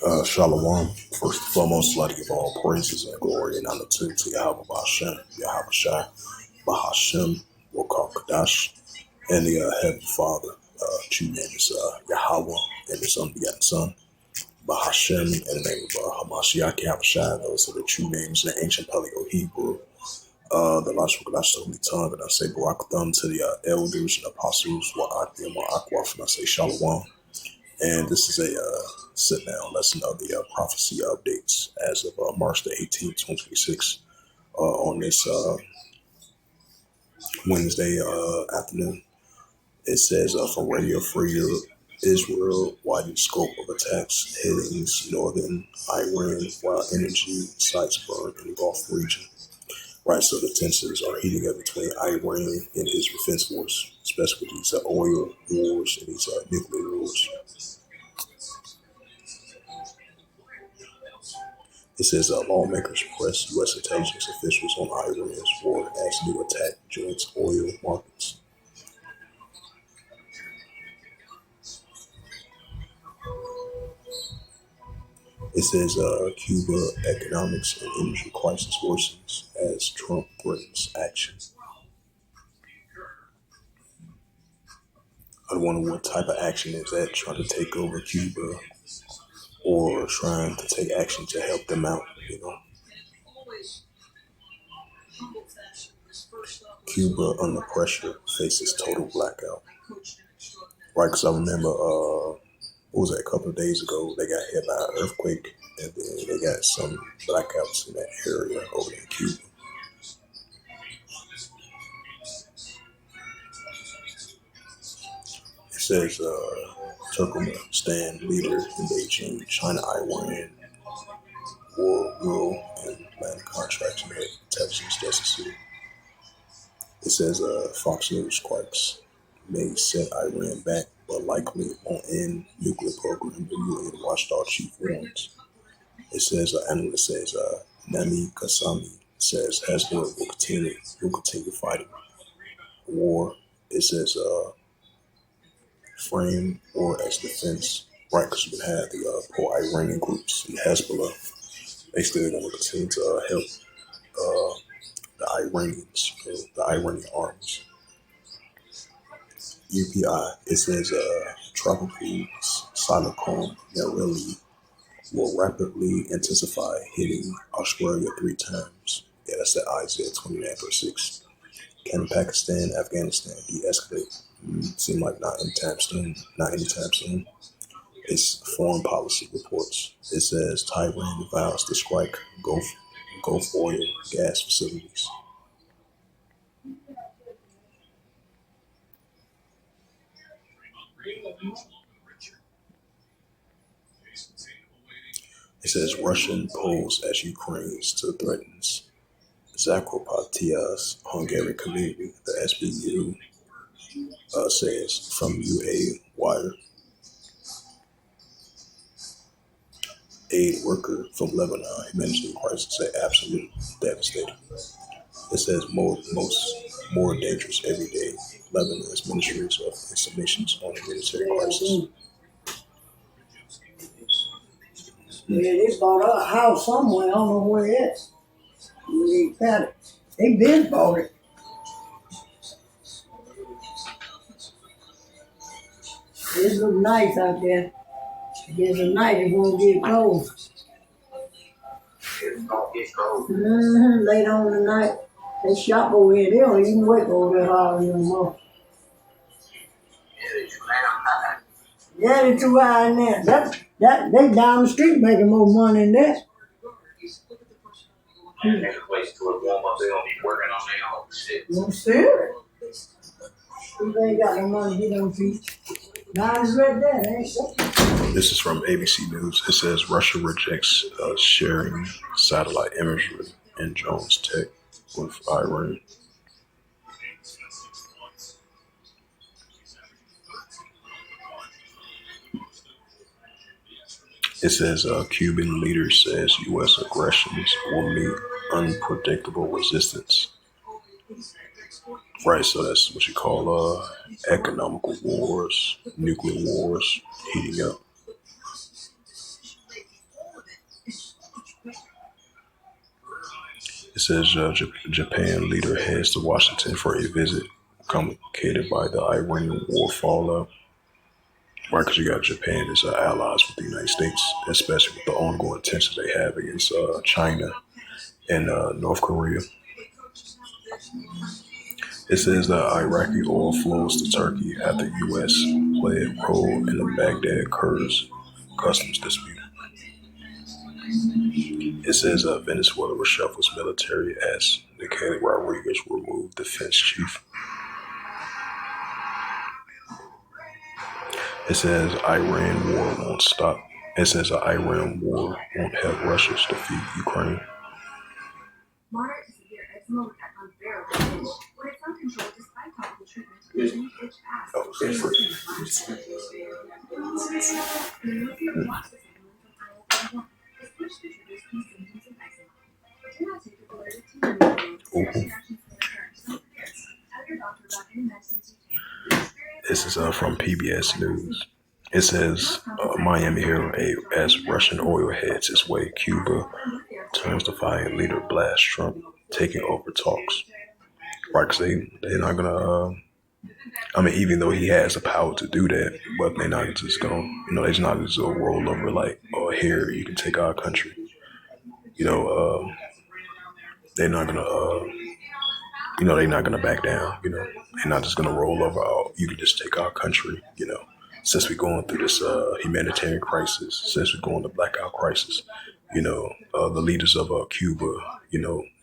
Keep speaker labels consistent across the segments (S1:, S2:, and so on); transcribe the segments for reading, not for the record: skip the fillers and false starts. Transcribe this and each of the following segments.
S1: Shalom. First and foremost, I'd like to give all praises and glory and honor to Yahweh Bahashem, Yahweh Shai, Bahashem, Wokal Kadash, and the Heavenly Father. True name is Yahweh and His unbegotten Son, Bahashem, and the name of Hamashiach Yahweh Shai. Those are the true names in the ancient Paleo Hebrew. The Lashon Kadash, the Holy Tongue, and I say Barak Thumb to the elders and apostles, Wa'akim, Wa'akwaf, and I say Shalom. And this is a sit-down lesson of the prophecy updates as of March the 18th, 2026, on this Wednesday afternoon. It says from Radio Free Israel, widen scope of attacks hitting northern Iran while energy sites burn in the Gulf region. Right, so the tensions are heating up between Iran and his defense force, especially with these oil wars and these nuclear wars. It says lawmakers press U.S. intelligence officials on Iran's war as new attack joins oil markets. It says Cuba economics and energy crisis worsens as Trump threatens action. I wonder what type of action is that, trying to take over Cuba or trying to take action to help them out, you know. Cuba under pressure faces total blackout. Right, because I remember, what was that, a couple of days ago, they got hit by an earthquake, and then they got some blackouts in that area over in Cuba. It says, Turkmenistan leader in Beijing, China-Iran war will and land contracts in the intelligence justice. It says Fox News quakes may set Iran back, but likely won't end nuclear program. The UN watchdog chief warns. It says analyst says Nami Kasami says Hezbollah will continue fighting war. It says frame war as defense, right? Because you can have the pro-Iranian groups, the Hezbollah. They still going to continue to help the Iranians, the Iranian armies. UPI, it says tropical cyclone Nareli will rapidly intensify, hitting Australia 3 times. Yeah, that's the Isaiah 29:6. Can Pakistan, Afghanistan de-escalate? Seem like not anytime soon. It's foreign policy reports. It says Taiwan vows to strike Gulf oil gas facilities. It says Russian polls as Ukraine still threatens Zakopatria's Hungarian community. The SBU says from UA Wire. Aid worker from Lebanon, humanitarian crisis at absolute devastating. It says more dangerous every day. Lebanon's ministries of submissions on humanitarian crisis.
S2: Yeah, they bought a house somewhere. I don't know where it is. They got it. They been bought it. It look nice out there. There's a night it won't get cold.
S3: It's gonna get cold.
S2: Late on the night, they shop over here. They don't even work over there hard anymore. Yeah, they too high in there. That they down the street making more money than that.
S3: There's a place to warm up. They don't be working on their own shit.
S2: No sir. If they ain't got no money, get on feet. Nice right there, ain't it?
S1: This is from ABC News. It says Russia rejects sharing satellite imagery and Jones Tech with Iran. It says Cuban leader says U.S. aggressions will meet unpredictable resistance. Right, so that's what you call economical wars, nuclear wars heating up. It says Japan leader heads to Washington for a visit complicated by the Iranian war fallout. Right, because you got Japan as allies with the United States, especially with the ongoing tensions they have against China and North Korea. It says that Iraqi oil flows to Turkey after U.S. played a role in the Baghdad Kurds customs dispute. It says Venezuela reshuffles military as Nikeli Rodriguez removed defense chief. It says Iran war won't stop. It says Iran war won't help Russia's defeat Ukraine.
S4: Moderate to severe eczema with that unbearable itch. When it's uncontrolled despite topical treatment, the itch acts.
S1: Oh, okay, free.
S4: Watch the supplement from IL-31. It's pushed to reduce key symptoms of eczema. But do not take it below 15 milligrams. Reactions may occur. So tell your doctor about any medicines you take.
S1: This is from PBS News. It says Miami hero as Russian oil heads its way. Cuba turns defiant leader blast Trump taking over talks. Right, because they're not gonna. Even though he has the power to do that, but they're not just gonna. They're not just gonna roll over like, oh, here you can take our country. They're not gonna. They're not gonna back down. They're not just gonna roll over. Oh, you can just take our country. Since we're going through this humanitarian crisis, since we're going to blackout crisis, the leaders of Cuba,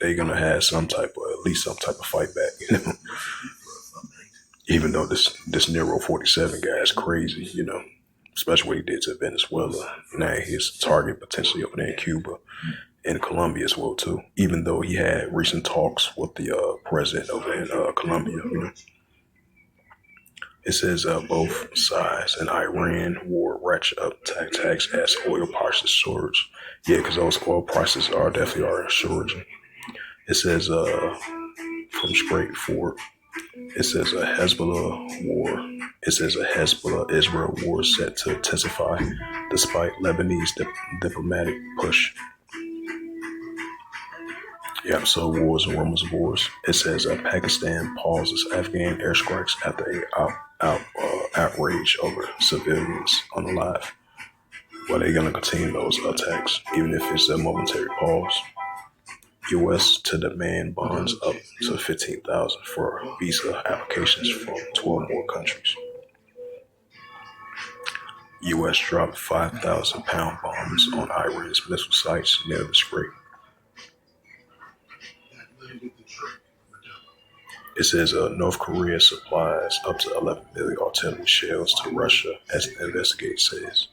S1: they're gonna have at least some type of fight back. Even though this Nero 47 guy is crazy, especially what he did to Venezuela. Now he's a target potentially over there in Cuba and Colombia as well too. Even though he had recent talks with the president over in Colombia, It says both sides and Iran war ratchet up attacks as oil prices surge. Yeah, because those oil prices definitely are surging. It says from Strait Fort. It says a Hezbollah war. It says a Hezbollah-Israel war set to intensify despite Lebanese diplomatic push. Yeah, so wars and rumors of wars. It says Pakistan pauses Afghan airstrikes after outrage over civilians unalive. Well, they're going to continue those attacks, even if it's a momentary pause. U.S. to demand bonds up to $15,000 for visa applications from 12 more countries. U.S. dropped 5,000-pound bombs on Iran's missile sites near the Strait. It says North Korea supplies up to 11 million artillery shells to Russia, as the investigator says.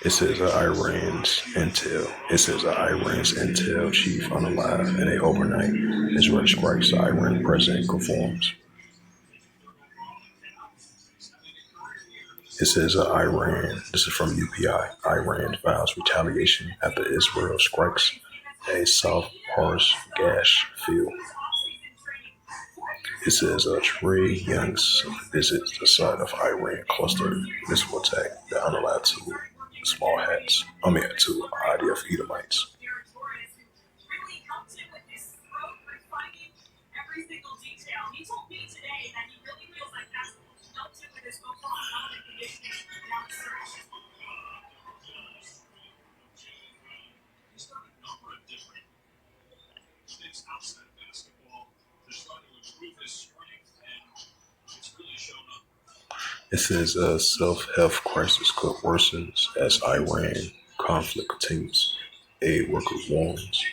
S1: It says Iran's intel. It says Iran's intel chief unalive in a overnight Israeli strikes. The Iran president conforms. It says Iran. This is from UPI. Iran vows retaliation after Israel strikes a South Pars gas field. It says Trey Young's visits the site of Iran cluster missile attack that unalive two small hats. To IDF Edomites. It says self-health crisis could worsen as Iran conflict continues. Aid worker warns.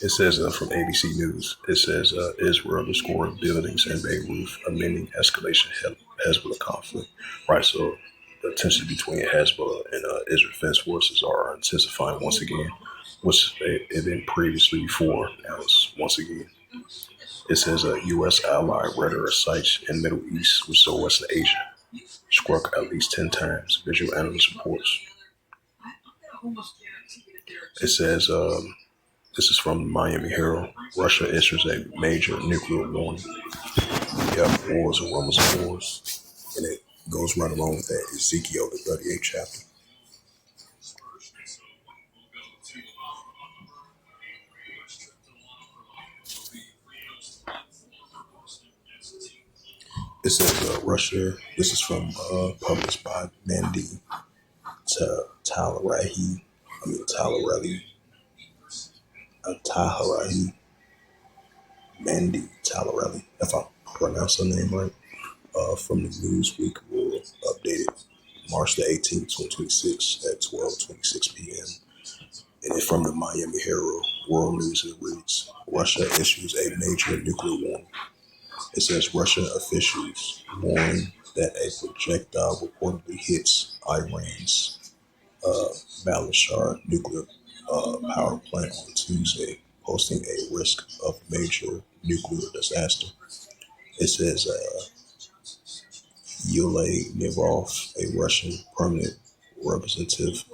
S1: It says from ABC News. It says Israel destroyed buildings in Beirut, amending escalation Hezbollah conflict. Right, so the tension between Hezbollah and Israel Defense Forces are intensifying once again, which they had been previously before. Now it's once again. It says a U.S. ally radar sites in Middle East, which is West Asia, struck at least 10 times. Visual analyst reports. It says, this is from Miami Herald. Russia issues a major nuclear warning. Yep, wars and rumors of wars. And it goes right along with that. Ezekiel, the 38th chapter. It says Russia, this is from published by Mandy Talarahi, Mandy Talarelli, if I pronounce her name right, from the Newsweek World, updated March the 18th, 2026 at 12:26 p.m. And it from the Miami Herald World News, it reads, Russia issues a major nuclear warning. It says Russian officials warn that a projectile reportedly hits Iran's Balashar nuclear power plant on Tuesday, posting a risk of major nuclear disaster. It says Yulay Nevrov, a Russian permanent representative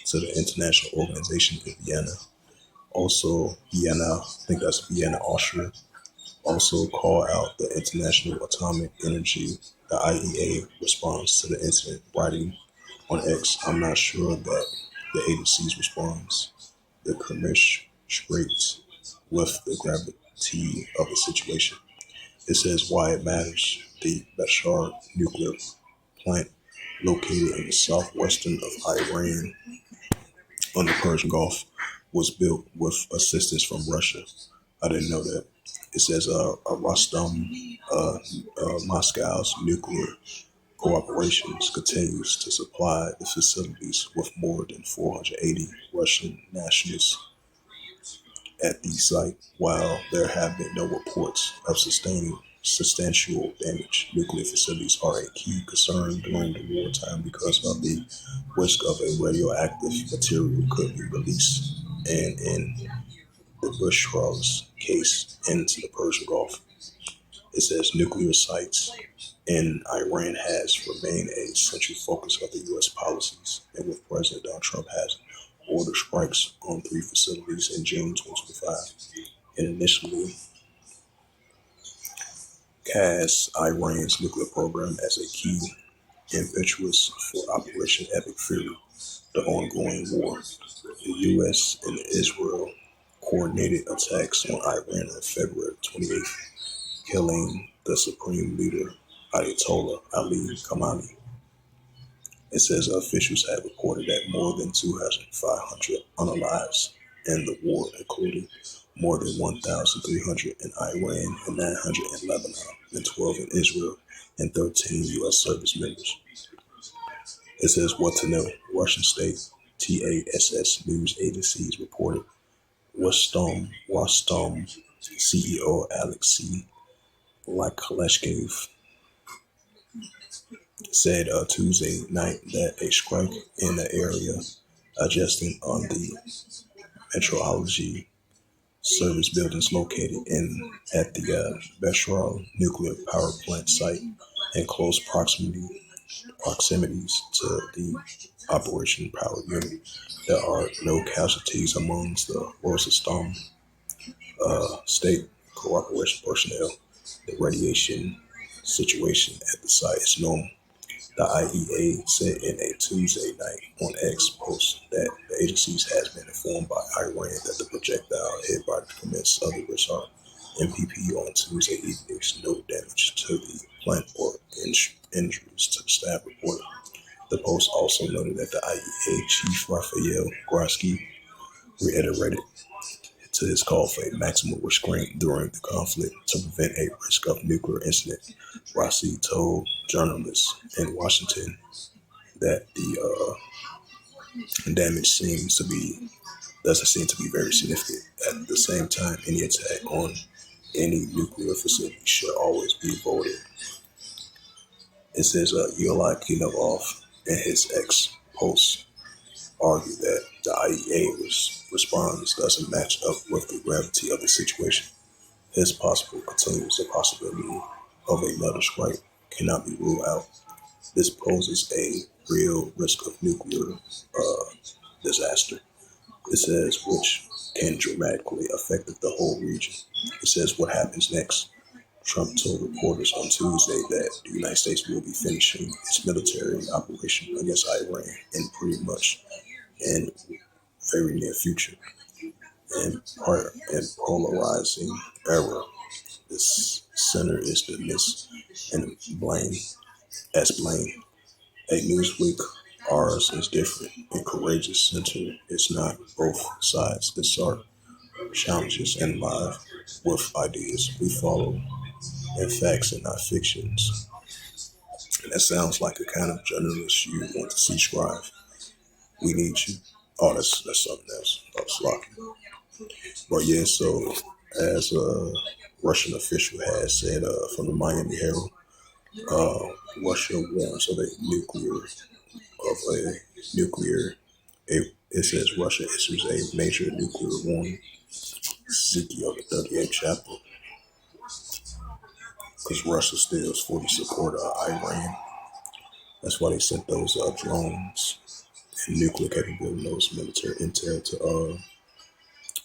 S1: to the International Organization in Vienna, I think that's Vienna, Austria, also called out the International Atomic Energy, the IEA, response to the incident, writing on X, I'm not sure that the agency's response, the commensurate with the gravity of the situation. It says why it matters. The Bashar nuclear plant, located in the southwestern of Iran on the Persian Gulf, was built with assistance from Russia. I didn't know that. It says Rostom, Moscow's nuclear cooperations continues to supply the facilities with more than 480 Russian nationals at the site. While there have been no reports of substantial damage, nuclear facilities are a key concern during the wartime because of the risk of a radioactive material could be released, and in the Bushr's case, into the Persian Gulf. It says nuclear sites in Iran has remained a central focus of the U.S. policies, and with President Donald Trump has ordered strikes on 3 facilities in June 2025, and initially cast Iran's nuclear program as a key impetus for Operation Epic Fury, the ongoing war. The U.S. and Israel coordinated attacks on Iran on February 28th, killing the supreme leader Ayatollah Ali Khamenei. It says officials have reported that more than 2,500 unalives in the war, including more than 1,300 in Iran and 900 in Lebanon, and 12 in Israel, and 13 U.S. service members. It says what to know. Russian state TASS news agencies reported Rostom CEO Alexei Yakovlev said Tuesday night that a strike in the area adjacent on the meteorology service buildings located at the Bashar nuclear power plant site in close proximities to the Operation Power Unit. There are no casualties amongst the Rostom state cooperation personnel. The radiation situation at the site is normal. The IEA said in a Tuesday night on X post that the agencies has been informed by Iran that the projectile hit by the Command Southern Resort MPP on Tuesday evening. No damage to the plant or injuries to the staff reported. The post also noted that the IEA chief Rafael Grosky reiterated to his call for a maximum restraint during the conflict to prevent a risk of nuclear incident. Rossi told journalists in Washington that the damage doesn't seem to be very significant. At the same time, any attack on any nuclear facility should always be avoided. It says Yulai Kinov in his X post argued that the IEA response doesn't match up with the gravity of the situation. His continues the possibility of another strike cannot be ruled out. This poses a real risk of nuclear disaster. It says, which can dramatically affect the whole region. It says, what happens next? Trump told reporters on Tuesday that the United States will be finishing its military operation against Iran in pretty much in very near future. And polarizing era. This center is the miss and blame as blame. A Newsweek, ours is different and courageous center is not both sides. This are challenges and live with ideas we follow and facts and not fictions. And that sounds like a kind of journalist you want to see scribe. We need you. Oh, that's something else. I was lucky. But yeah, so as a Russian official has said from the Miami Herald, Russia warns of a nuclear. It says Russia issues a major nuclear warning. Ezekiel the 38th chapter, because Russia still fully support Iran. That's why they sent those drones and nuclear capability, those military intel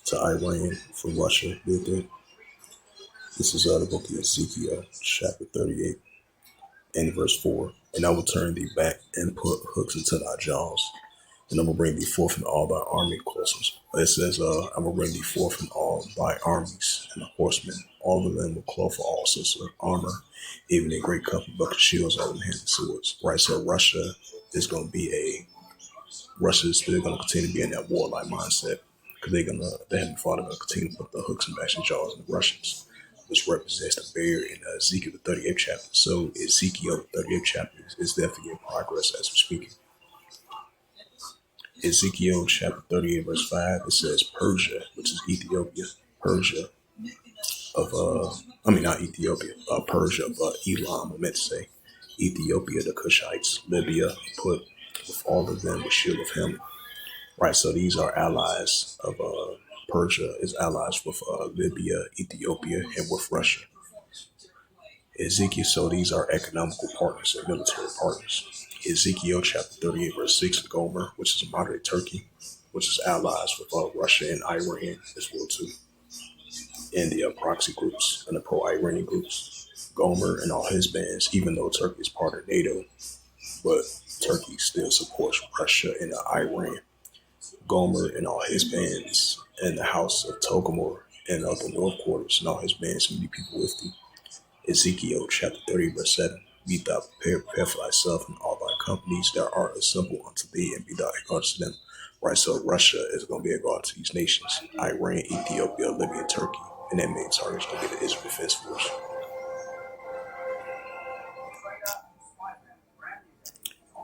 S1: to Iran for Russia did that. This is the book of Ezekiel, chapter 38, and verse 4. And I will turn thee back and put hooks into thy jaws, and I will bring thee forth in all thy army closest. It says, I will bring thee forth in all thy armies and the horsemen, all of them with cloth, all sorts of armor, even a great company, bucket shields, all in hand and swords. Right, so Russia is still going to continue to be in that warlike mindset, because they haven't fought, going to continue to put the hooks and bashing jaws in the Russians, which represents the bear in Ezekiel the 38th chapter. So Ezekiel the 38th chapter is definitely in progress as we're speaking. Ezekiel chapter 38 verse 5, it says Persia, which is Ethiopia, Persia of not Ethiopia, Persia of Elam, I meant to say Ethiopia, the Cushites, Libya, put with all of them with shield of him. Right, so these are allies of Persia is allies with Libya, Ethiopia, and with Russia. Ezekiel, so these are economical partners and military partners. Ezekiel chapter 38 verse 6, Gomer, which is a moderate Turkey, which is allies with Russia and Iran as well too. And the proxy groups and the pro-Iranian groups, Gomer and all his bands, even though Turkey is part of NATO, but Turkey still supports Russia and Iran. Gomer and all his bands and the house of Togomor and the North Quarters and all his bands, many people with thee. Ezekiel chapter 30 verse 7, be thou prepare for thyself and all thy companies that are assembled unto thee, and be thou a guard to them. Right, so Russia is going to be a guard to these nations, Iran, Ethiopia, Libya, and Turkey, and that main target is going to be the Israel Defense Force.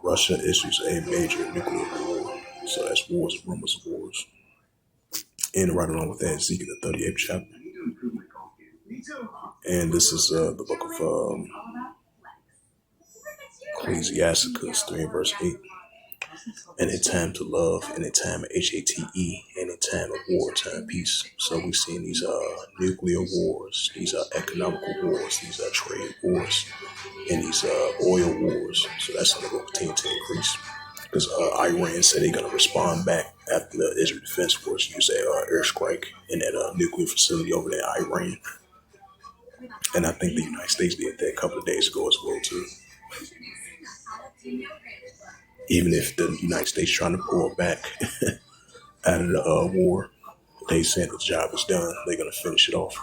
S1: Russia issues a major nuclear war, so that's wars, rumors of wars. And right along with that, Ezekiel the 38th chapter. And this is the book of Ecclesiasticus 3 verse 8. And a time to love, and a time of HATE, and a time of war, time peace. So we're seeing these nuclear wars, these economical wars, these trade wars, and these oil wars. So that's going to continue to increase, because Iran said they're going to respond back after the Israel Defense Force used a airstrike in that nuclear facility over there in Iran. And I think the United States did that a couple of days ago as well too. Even if the United States trying to pull back out of the war, they said the job is done. They're going to finish it off.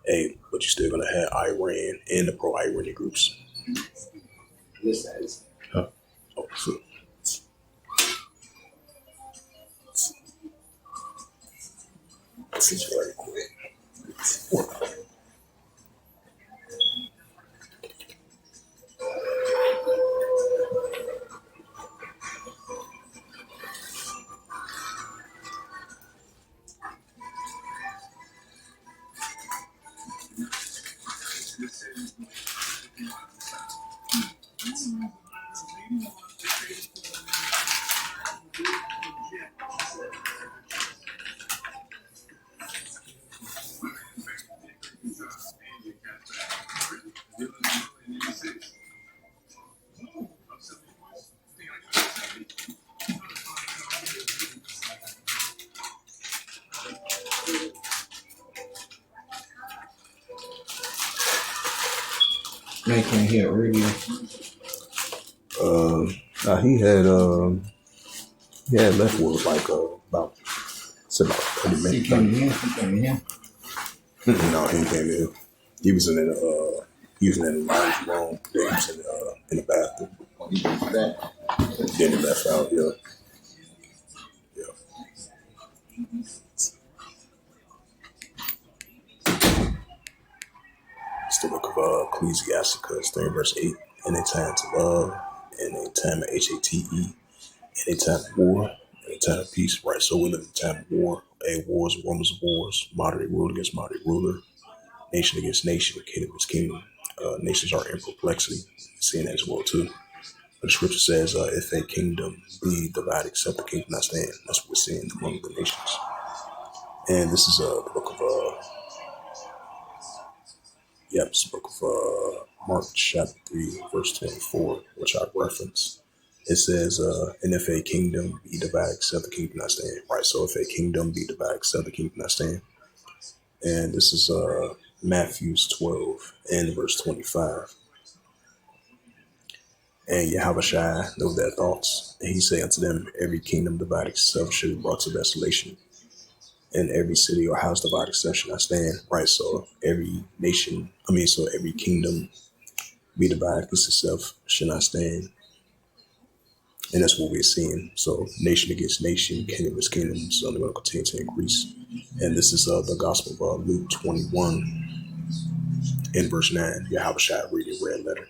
S1: Hey, but you're still going to have Iran and the pro-Iranian groups.
S5: This is.
S1: Huh? Oh, so. This is very quick.
S5: Man can't hear radio.
S1: He had left what was like about 30
S5: He
S1: minutes.
S5: can't hear. He can't hear.
S1: No, he came in. He was in the lounge room. Then he was in the bathroom.
S5: Oh, he was back.
S1: Then he left out. Yeah. It's the book of Ecclesiasticus 3 verse 8. In a time to love, in a time of HATE, in a time of war, in a time of peace. Right. So we live in a time of war. Wars, rumors of wars, moderate rule against moderate ruler, nation against nation, kingdom against kingdom. Nations are in perplexity. Seeing that as well too. But the scripture says, if a kingdom be divided, except the kingdom not stand. That's what we're seeing among the nations. And this is the book of it's the book of Mark chapter 3, verse 24, which I reference. It says, and if a kingdom be divided, except the kingdom not stand. Right. So if a kingdom be divided, except the kingdom not stand. And this is Matthew 12 and verse 25. And Yahushua know their thoughts. And he said unto them, every kingdom divided itself should be brought to desolation. And every city or house divided itself should not stand. Right. So every every kingdom be divided against itself should not stand. And that's what we're seeing. So nation against nation, kingdom against kingdom is only going to continue to increase. And this is the gospel of Luke 21 in verse 9. Yahushua reading red letter.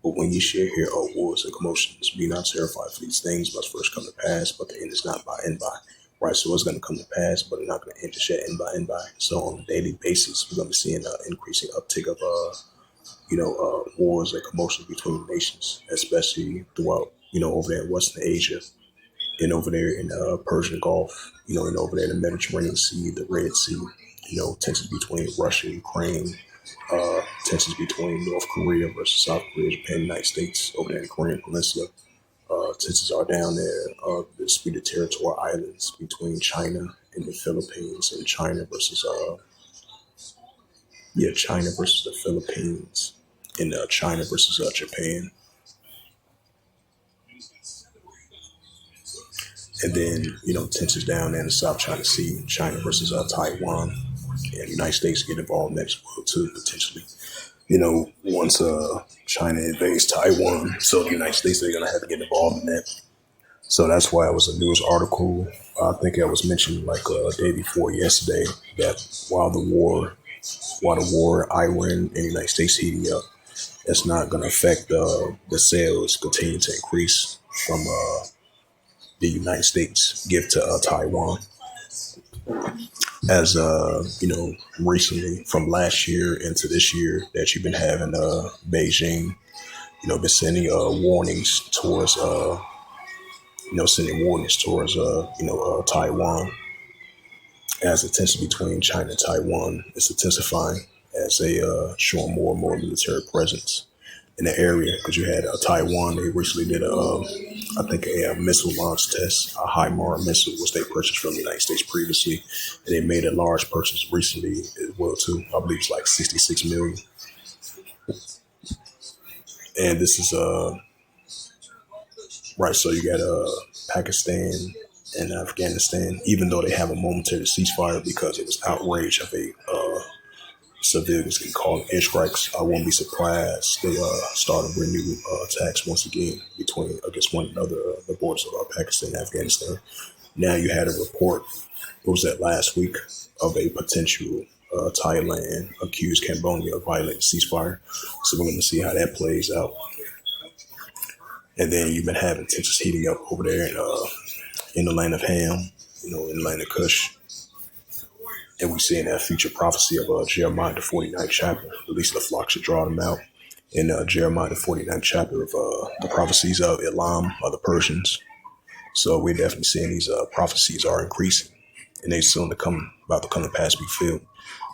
S1: But when ye shall hear of wars and commotions, be not terrified, for these things must first come to pass, but the end is not by and by. Right, so it's going to come to pass, but it's not going to end just yet, end by and by. So on a daily basis, we're going to be seeing an increasing uptick of wars and commotions between nations, especially throughout, over there in Western Asia and over there in the Persian Gulf, and over there in the Mediterranean Sea, the Red Sea, tensions between Russia, Ukraine, tensions between North Korea versus South Korea, Japan, United States, over there in the Korean Peninsula. Tensions are down there, the disputed territorial islands between China and the Philippines, and China versus the Philippines, and China versus Japan. And then, tensions down there in the South China Sea, China versus Taiwan, and the United States get involved next world too, potentially. Once China invades Taiwan, so the United States, they're going to have to get involved in that. So that's why it was a news article. I think it was mentioned like a day before yesterday that while the war, Iran and the United States heating up, that's not going to affect the sales continue to increase from the United States give to Taiwan. As recently from last year into this year that you've been having Beijing, been sending warnings towards Taiwan, as the tension between China and Taiwan is intensifying as they show more and more military presence in the area. Because you had Taiwan, they recently did a missile launch test, a HIMARS missile, which they purchased from the United States previously, and they made a large purchase recently as well too. I believe it's like 66 million. And this is right. So you got Pakistan and Afghanistan, even though they have a momentary ceasefire because it was outrage of a civilians getting called airstrikes. I won't be surprised they started renewed attacks once again against one another, the borders of Pakistan and Afghanistan. Now you had a report, what was that, last week, of a potential Thailand accused Cambodia of violating ceasefire. So we're going to see how that plays out. And then you've been having tensions heating up over there in the land of Ham, in the land of Cush. And we see in that future prophecy of Jeremiah, the 49th chapter, at least the flock should draw them out. In Jeremiah, the 49th chapter of the prophecies of Elam, of the Persians. So we're definitely seeing these prophecies are increasing, and they soon about to come to pass, be filled.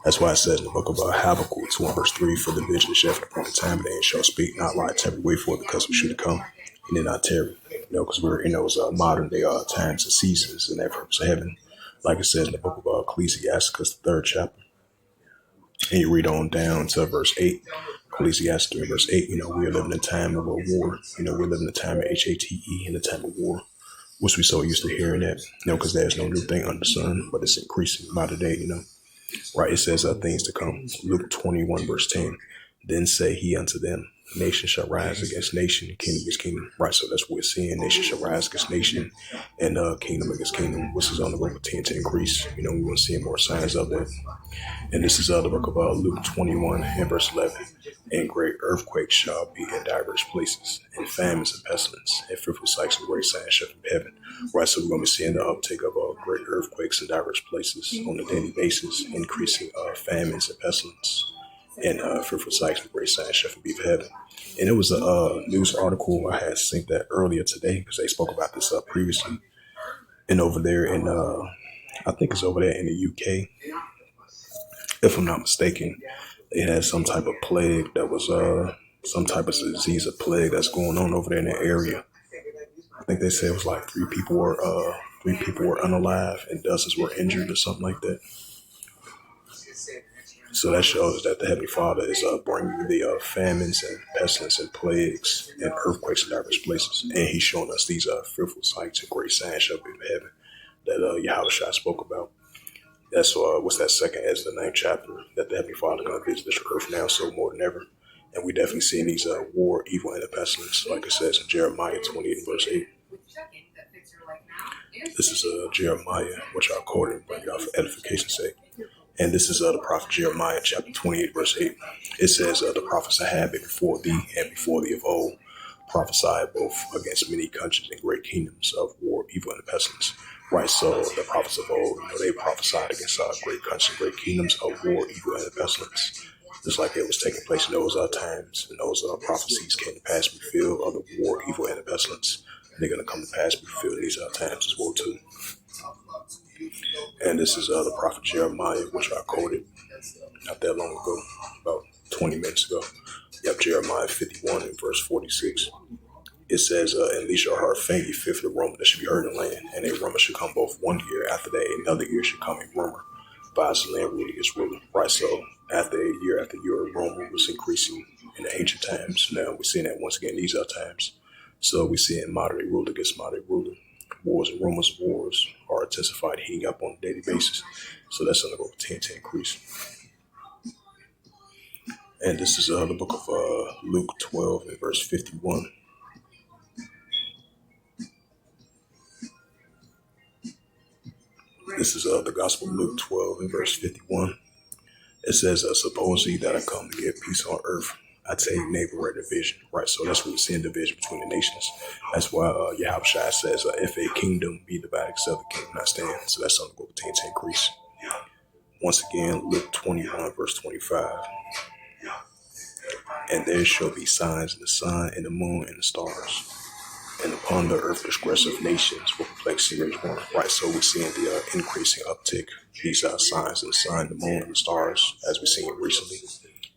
S1: That's why it says in the book of Habakkuk 2 and verse 3, for the vision is yet for the appointed time, and they shall speak, not lie, tarry, wait for it, because we should come, and then not tarry. Because we're in those modern day times and seasons and that purpose of heaven. Like it says in the book of Ecclesiasticus, the 3rd chapter. And you read on down to verse 8. Ecclesiastes 3 verse 8, we are living in a time of a war. We're living in a time of HATE, in a time of war, which we so used to hearing that, because there's no new thing under the sun, but it's increasing by the day, Right, it says things to come. Luke 21 verse 10. Then say he unto them, nation shall rise against nation, kingdom against kingdom. Right, so that's what we're seeing. Nation shall rise against nation, and kingdom against kingdom, which is on the road to increase. We want to see more signs of that. And this is the book of Luke 21 and verse 11. And great earthquakes shall be in diverse places, and famines and pestilence, and fearful sights and great signs shut from heaven. Right, so we're going to be seeing the uptake of great earthquakes in diverse places on a daily basis, increasing famines and pestilence, and fearful sights and great signs shut from heaven. And it was a news article I had seen that earlier today, because they spoke about this previously. And over there in, I think it's over there in the UK, if I'm not mistaken, they had some type of plague that was some type of disease or plague that's going on over there in that area. I think they said it was like three people were unalive and dozens were injured or something like that. So that shows that the Heavenly Father is bringing the famines and pestilence and plagues and earthquakes in diverse places, and He's showing us these fearful sights and great signs up in heaven that Yahushua spoke about. That's what's that second Ezra, the 9th chapter, that the Heavenly Father going to visit this earth now, so more than ever. And we definitely seeing these war, evil, and the pestilence, like it says in Jeremiah 28 verse 8. This is Jeremiah, which I'll quote and bring it out for edification's sake. And this is the prophet Jeremiah, chapter 28 verse 8. It says, the prophets I have been before thee and before thee of old, prophesied both against many countries and great kingdoms of war, evil, and the pestilence. Right, so the prophets of old, they prophesied against great countries and great kingdoms of war, evil, and the pestilence. Just like it was taking place in those times, and those prophecies came to pass, be filled of the war, evil, and the pestilence. And they're going to come to pass, be filled in these times as well too. And this is the prophet Jeremiah, which I quoted not that long ago, about 20 minutes ago. Yep, Jeremiah 51 and verse 46. It says, and these shall heart faint, ye fear for the rumor that should be heard in the land, and a rumor should come both 1 year, after that another year should come a rumor, by the land ruler against ruler. Right, so after a year, a rumor was increasing in the ancient times. Now we're seeing that once again these are times. So we're seeing moderate ruler against moderate ruler. Wars and rumors of wars are intensified, heating up on a daily basis. So that's going to continue to increase. And this is the book of Luke 12 and verse 51. This is the Gospel of Luke 12 and verse 51. It says, suppose ye that I come to give peace on earth, I tell you, neighbor, division. Right, so that's what we're seeing, division between the nations. That's why Yahushua says, if a kingdom be divided, except the kingdom not stand. So that's something going to continue to increase. Once again, Luke 21 verse 25. And there shall be signs in the sun and the moon and the stars. And upon the earth, disgressive nations will perplex rage one. Right, so we're seeing the increasing uptick. These are signs in the sun, the moon, and the stars, as we've seen recently.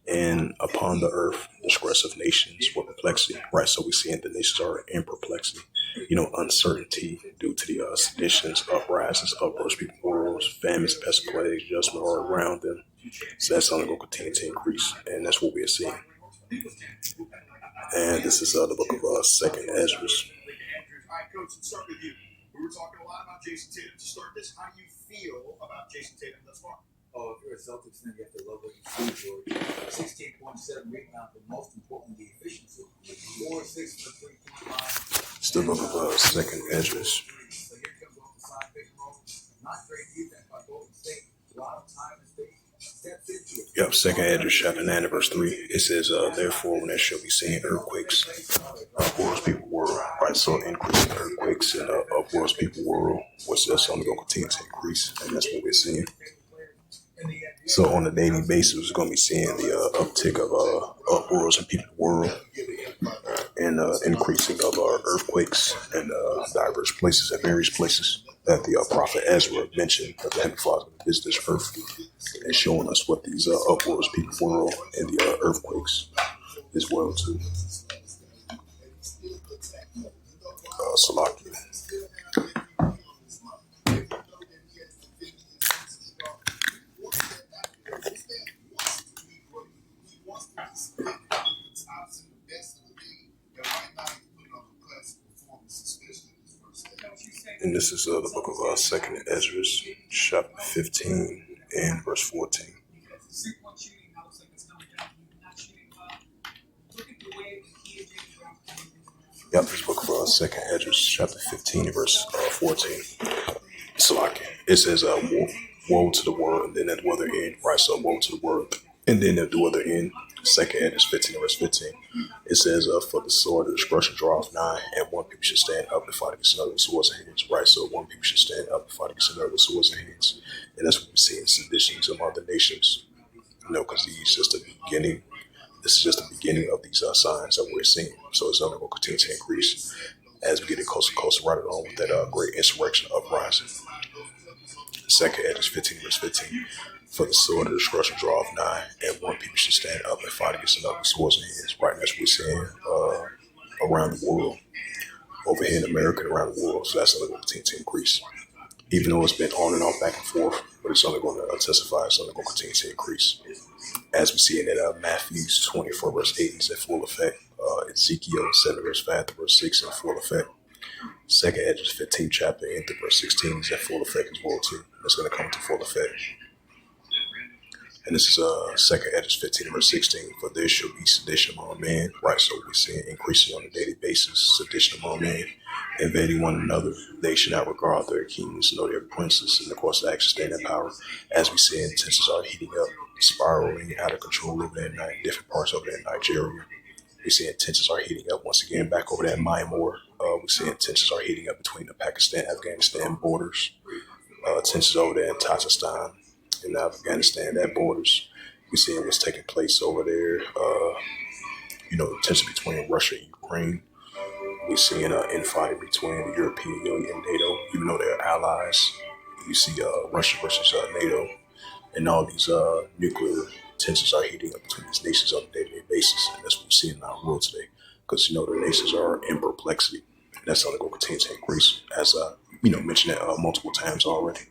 S1: And upon the earth, disgressive nations will perplexity. Right, so we're seeing the nations are in perplexity. Uncertainty due to the seditions, uprisings, uproars, people, wars, famines, pest, plagues, judgment are around them. So that's only going to continue to increase, and that's what we're seeing. And this is the book of 2nd Ezra.
S6: Coach, let's start with you. We were talking a lot about Jason Tatum to start this. How do you feel about Jason Tatum thus far?
S7: Oh, if you're a Celtics fan, you have to love what you see, George. 16.7 rebounds, but most importantly, the efficiency. 4 6 for 3 point line.
S1: It's the book of 2nd Ezra.
S7: So here comes off the side pick and roll. Not great defense by Golden State. A lot of time and space. Steps into it.
S1: Yep, 2nd Ezra, chapter 9 and verse 3. It says, therefore, when there shall be seen earthquakes, upwards people world. Right, so increasing earthquakes and upwards people world, which that's only going to continue to increase, and that's what we're seeing. So on a daily basis, we're going to be seeing the uptick of upwards and people world, and increasing of earthquakes and diverse places at various places that the prophet Ezra mentioned that the Heavenly Father is this earth, and showing us what these upwards people world and the earthquakes as well too. Salaki. And this is the book of 2nd Ezra, chapter 15 and verse 14. Yep, this book of 2nd Ezra, chapter 15 and verse 14. Salaki. It says, woe to the world, and then at the other end, right? So, woe to the world, and then at the other end, 2nd Ezra 15 and verse 15. It says, for the sword of destruction draweth nigh, and one people should stand up and fight against another with swords and hands, right? So, one people should stand up and fight against another with swords and hands. And that's what we see in seditions among the nations, because these just the beginning. This is just the beginning of these signs that we're seeing. So, it's only going to continue to increase as we get closer and closer right along with that great insurrection uprising. 2nd Ezra 15 verse 15. For the sword of destruction draweth nigh, and one people should stand up and fight against another with swords in hands. Right, and that's what we're seeing around the world, over here in America and around the world. So that's only going to continue to increase. Even though it's been on and off, back and forth, but it's only going to intensify. It's only going to continue to increase. As we see in that Matthew 24 verse 8 is in full effect. Ezekiel 7 verse 5 to verse 6 in full effect. 2nd Ezra 15 chapter into verse 16 is in full effect as well too. It's going to come to full effect. And this is 2nd Ezra 15 verse 16. For there shall be sedition among men. Right, so we're seeing increasing on a daily basis, sedition among men, invading one another. They should not regard their kings nor their princes, and of course the action staying in power. As we see, tensions are heating up, spiraling out of control over there in different parts over there in Nigeria. We see tensions are heating up once again back over there in Myanmar. We see tensions are heating up between the Pakistan-Afghanistan borders. Tensions over there in Tajikistan and Afghanistan, that borders. We see what's taking place over there. Tension between Russia and Ukraine. We're seeing infighting between the European Union and NATO, even though they're allies. You see Russia versus NATO, and all these nuclear tensions are heating up between these nations on a day-to-day basis, and that's what we see in our world today. Because the nations are in perplexity, and that's only going to continue to increase, as mentioned that multiple times already.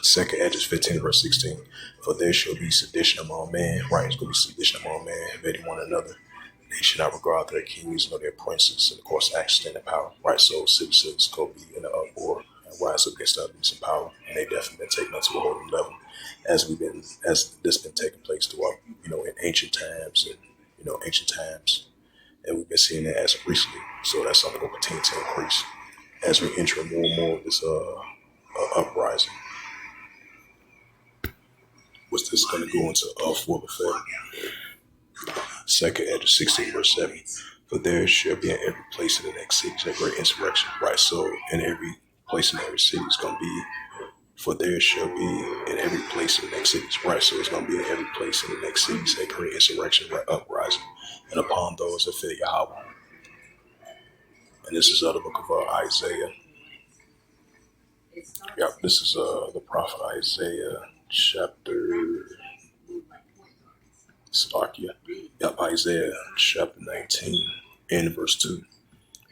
S1: 2nd Ezra 15 verse 16. For there shall be sedition among men. Right, it's going to be sedition among men, invading one another. They should not regard their kings nor their princes, and of course, action and power. Right, so citizens go be in an uproar and rise up against others in power, and they definitely been taken up to a whole new level, as this been taking place throughout, in ancient times and we've been seeing that as of recently. So that's something going to continue to increase as we enter more and more of this uprising. What's this going to go into full effect? 2nd Ezra 16 verse 7. For there shall be in every place in the next cities a great insurrection. Right, so in every place in every city is going to be. For there shall be in every place in the next cities. Right, so it's going to be in every place in the next cities a great insurrection, right, uprising, and upon those that fear Yahweh. And this is the book of Isaiah. Yep, this is the prophet Isaiah, chapter Isaiah chapter 19 and verse 2.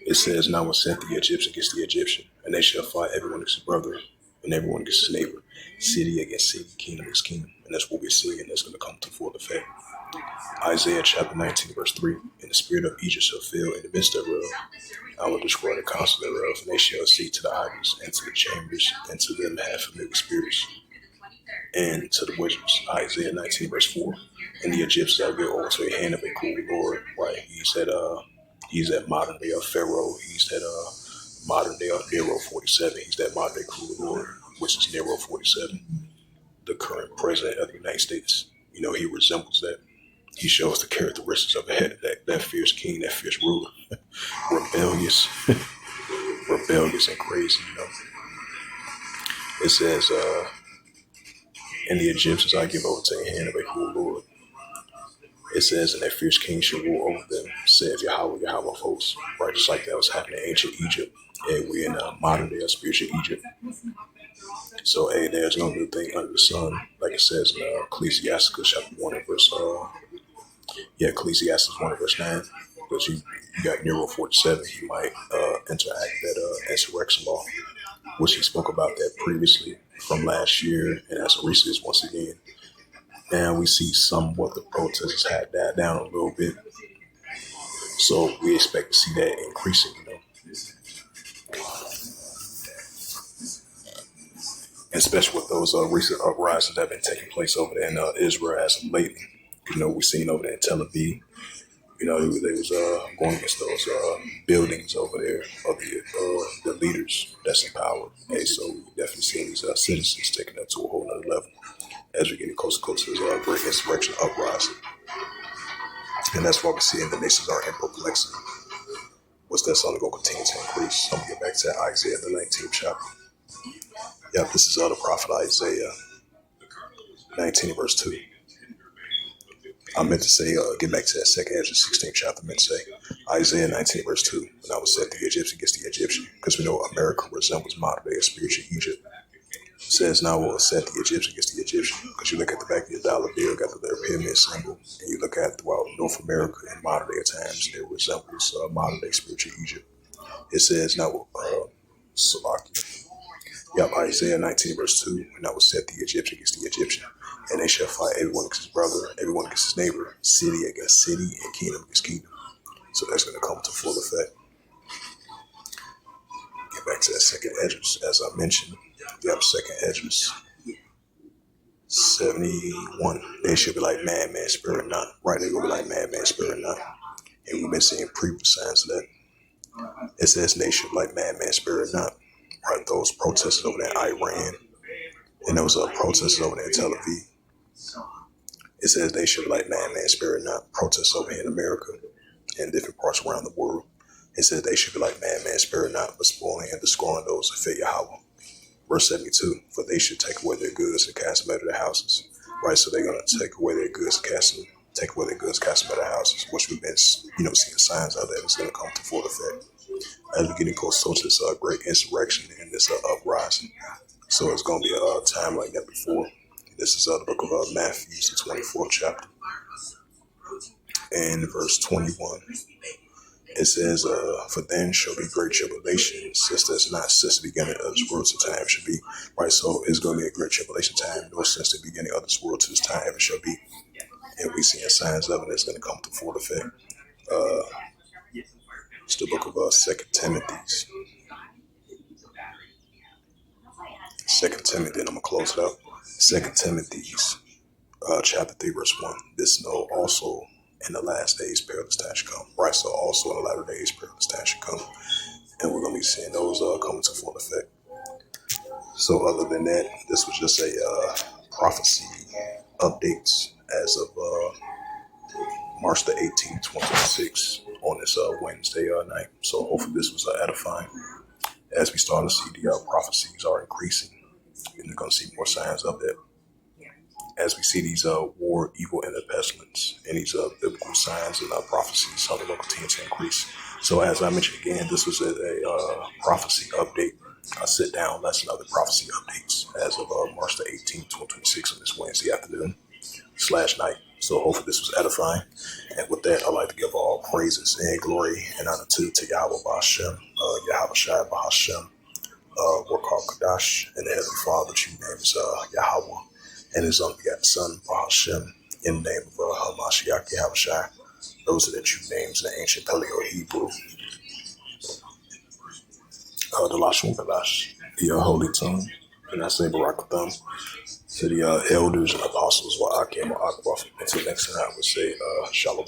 S1: It says, "Now I will send the Egyptian against the Egyptian, and they shall fight everyone against his brother, and everyone against his neighbor, city against city, kingdom against kingdom." And that's what we're seeing, and that's going to come to full effect. Isaiah chapter 19 verse 3. "And the spirit of Egypt shall fill in the midst thereof. I will destroy the counsel thereof, and they shall see to the idols, and to the chambers, and to them that have familiar spirits, and to the wizards." Isaiah 19 verse 4. "And the Egyptians shall give over to the hand of a cruel Lord." Right, he's that modern day of Pharaoh. He's that modern day of Nero 47. He's that modern day cruel Lord, which is Nero 47, the current president of the United States. He resembles that. He shows the characteristics of that fierce king, that fierce ruler. Rebellious and crazy, It says, "And the Egyptians I give over to the hand of a cruel Lord." It says, "And that fierce king shall rule over them, saith Yahweh of hosts." Right, just like that was happening in ancient Egypt. And we're in modern day of spiritual Egypt. So, there's no new thing under the sun. Like it says in Ecclesiastes chapter 1 and verse Ecclesiastes 1 and verse 9. Because you got Nero 47, he might interact that insurrection law, which he spoke about that previously from last year, and as recently as once again. Now we see somewhat the protests had died down a little bit. So we expect to see that increasing, especially with those recent uprisings that have been taking place over there in Israel as of lately. We've seen over there in Tel Aviv. They was going against those buildings over there of the leaders that's in power. Okay, so we definitely seeing these citizens taking that to a whole nother level as we're getting closer to this great insurrection uprising. And that's why we're seeing the nations are in perplexity. What's that only going to continue to increase? I'm going to get back to Isaiah, the 19th chapter. Yep, this is the prophet Isaiah 19 verse 2. I meant to say, get back to that second Ezra 16th chapter. I meant to say Isaiah 19 verse 2. When I was set the Egyptian against the Egyptian, because we know America resembles modern day spiritual Egypt. It says, now we'll set the Egyptian against the Egyptian. Because you look at the back of your dollar bill, got the pyramid symbol, and you look at throughout North America in modern day times, it resembles modern day spiritual Egypt. It says, now, Isaiah 19 verse 2, and I will set the Egyptian against the Egyptian, and they shall fight everyone against his brother, everyone against his neighbor, city against city, and kingdom against kingdom. So that's going to come to full effect. Get back to that second Esdras, as I mentioned. Second Esdras 71. They should be like madman, spirit not. Right, they will be like madman, spirit not. And we've been seeing previous signs of that. It says they should be like madman, spirit not. Right, those protesters over there in Iran, and there was protesters over there in Tel Aviv. It says they should be like madman, spirit not. Protests over here in America and different parts around the world. It says they should be like madman, spirit not, but spoiling and destroying those who fear Yahweh. Verse 72, for they should take away their goods and cast them out of their houses. Right, so they're going to take away their goods and cast them out of their houses, which we've been, seeing signs of that is going to come to full effect as we're getting close to this great insurrection and this uprising. So it's going to be a time like that before. This is the book of Matthew, the 24th chapter, and verse 21. It says, for then shall be great tribulation, since the beginning of this world to time should be. Right, so it's going to be a great tribulation time, nor since the beginning of this world to this time ever shall be. And we see signs of it that's going to come to full effect. It's the book of 2 Timothy. 2 Timothy, and I'm going to close it up. 2 Timothy, chapter 3, verse 1. This know also in the last days perilous times should come. Right, so also in the latter days perilous times should come. And we're going to be seeing those coming to full effect. So other than that, this was just a prophecy updates as of March the 18th, 2026 on this Wednesday night. So hopefully this was edifying. As we start to see the prophecies are increasing, and we're going to see more signs of that. As we see these war, evil, and the pestilence, and these biblical signs and prophecies, how they're going to continue to increase. So as I mentioned again, this was a prophecy update. I sit down, that's another prophecy updates as of March the 18th, 2026 on this Wednesday afternoon / night. So hopefully this was edifying. And with that, I'd like to give all praises and glory and honor to Yahweh B'Hashem, Yahweh Shai B'Hashem, Warkar Kadash, and the Heavenly Father, true name is Yahweh, and his unbegotten Son, B'Hashem, in the name of Hamashiach Yahweh Shai. Those are the true names in the ancient Paleo-Hebrew. The Lashon Kadash, the holy tongue, and I say Barakatham to the elders and apostles while I came Akbar. Until next time, I would say Shalom.